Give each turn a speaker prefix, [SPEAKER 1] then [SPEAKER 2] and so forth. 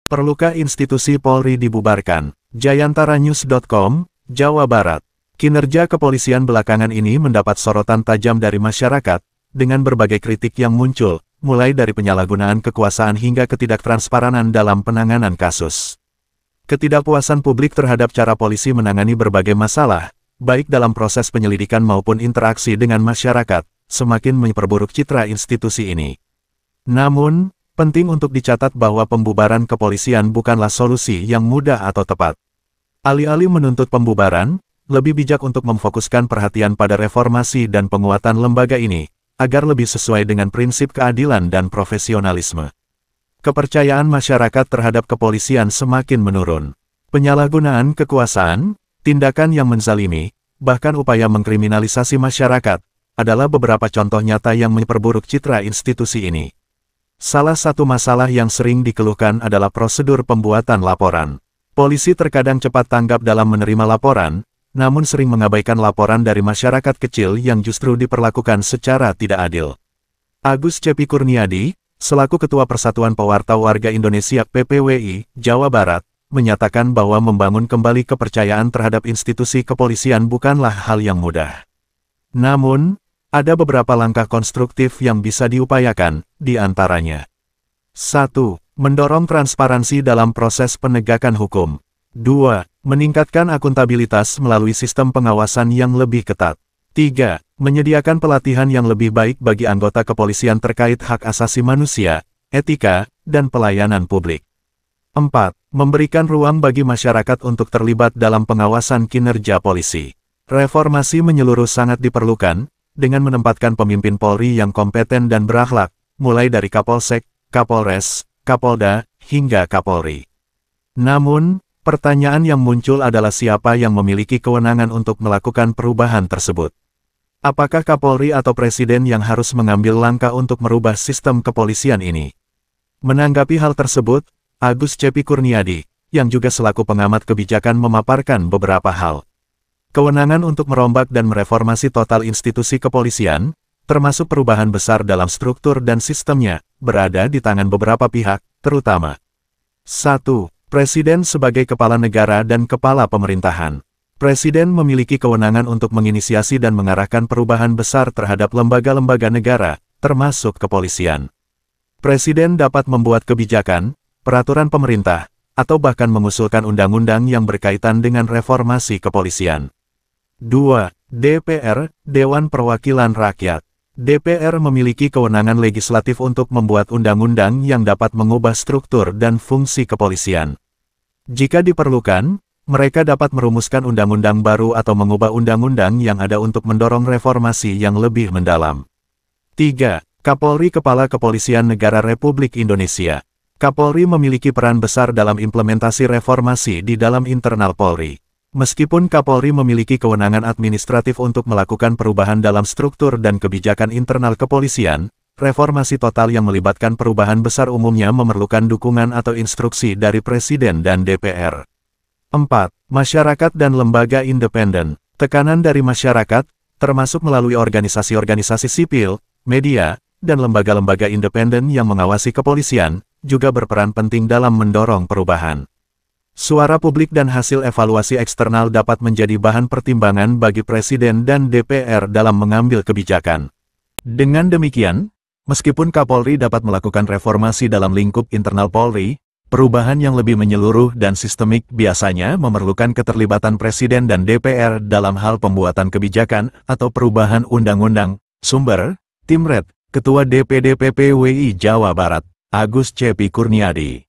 [SPEAKER 1] Perlukah institusi Polri dibubarkan? Jayantarannews.com, Jawa Barat. Kinerja kepolisian belakangan ini mendapat sorotan tajam dari masyarakat, dengan berbagai kritik yang muncul, mulai dari penyalahgunaan kekuasaan hingga ketidaktransparan dalam penanganan kasus. Ketidakpuasan publik terhadap cara polisi menangani berbagai masalah, baik dalam proses penyelidikan maupun interaksi dengan masyarakat, semakin memperburuk citra institusi ini. Namun, penting untuk dicatat bahwa pembubaran kepolisian bukanlah solusi yang mudah atau tepat. Alih-alih menuntut pembubaran, lebih bijak untuk memfokuskan perhatian pada reformasi dan penguatan lembaga ini, agar lebih sesuai dengan prinsip keadilan dan profesionalisme. Kepercayaan masyarakat terhadap kepolisian semakin menurun. Penyalahgunaan kekuasaan, tindakan yang menzalimi, bahkan upaya mengkriminalisasi masyarakat, adalah beberapa contoh nyata yang memperburuk citra institusi ini. Salah satu masalah yang sering dikeluhkan adalah prosedur pembuatan laporan. Polisi terkadang cepat tanggap dalam menerima laporan, namun sering mengabaikan laporan dari masyarakat kecil yang justru diperlakukan secara tidak adil. Agus Cepi Kurniadi, selaku Ketua Persatuan Pewarta Warga Indonesia PPWI, Jawa Barat, menyatakan bahwa membangun kembali kepercayaan terhadap institusi kepolisian bukanlah hal yang mudah. Namun, ada beberapa langkah konstruktif yang bisa diupayakan, di antaranya. 1. Mendorong transparansi dalam proses penegakan hukum. 2. Meningkatkan akuntabilitas melalui sistem pengawasan yang lebih ketat. 3. Menyediakan pelatihan yang lebih baik bagi anggota kepolisian terkait hak asasi manusia, etika, dan pelayanan publik. 4. Memberikan ruang bagi masyarakat untuk terlibat dalam pengawasan kinerja polisi. Reformasi menyeluruh sangat diperlukan, dengan menempatkan pemimpin Polri yang kompeten dan berakhlak, mulai dari Kapolsek, Kapolres, Kapolda, hingga Kapolri. Namun, pertanyaan yang muncul adalah siapa yang memiliki kewenangan untuk melakukan perubahan tersebut. Apakah Kapolri atau Presiden yang harus mengambil langkah untuk merubah sistem kepolisian ini? Menanggapi hal tersebut, Agus Cepi Kurniadi, yang juga selaku pengamat kebijakan memaparkan beberapa hal. Kewenangan untuk merombak dan mereformasi total institusi kepolisian, termasuk perubahan besar dalam struktur dan sistemnya, berada di tangan beberapa pihak, terutama 1. Presiden sebagai kepala negara dan kepala pemerintahan. Presiden memiliki kewenangan untuk menginisiasi dan mengarahkan perubahan besar terhadap lembaga-lembaga negara, termasuk kepolisian. Presiden dapat membuat kebijakan, peraturan pemerintah, atau bahkan mengusulkan undang-undang yang berkaitan dengan reformasi kepolisian. 2. DPR, Dewan Perwakilan Rakyat. DPR memiliki kewenangan legislatif untuk membuat undang-undang yang dapat mengubah struktur dan fungsi kepolisian. Jika diperlukan, mereka dapat merumuskan undang-undang baru atau mengubah undang-undang yang ada untuk mendorong reformasi yang lebih mendalam. 3. Kapolri Kepala Kepolisian Negara Republik Indonesia. Kapolri memiliki peran besar dalam implementasi reformasi di dalam internal Polri. Meskipun Kapolri memiliki kewenangan administratif untuk melakukan perubahan dalam struktur dan kebijakan internal kepolisian, reformasi total yang melibatkan perubahan besar umumnya memerlukan dukungan atau instruksi dari Presiden dan DPR. 4. Masyarakat dan lembaga independen. Tekanan dari masyarakat, termasuk melalui organisasi-organisasi sipil, media, dan lembaga-lembaga independen yang mengawasi kepolisian, juga berperan penting dalam mendorong perubahan. Suara publik dan hasil evaluasi eksternal dapat menjadi bahan pertimbangan bagi Presiden dan DPR dalam mengambil kebijakan. Dengan demikian, meskipun Kapolri dapat melakukan reformasi dalam lingkup internal Polri, perubahan yang lebih menyeluruh dan sistemik biasanya memerlukan keterlibatan Presiden dan DPR dalam hal pembuatan kebijakan atau perubahan undang-undang. Sumber, Tim Red, Ketua DPD PPWI Jawa Barat, Agus Cepi Kurniadi.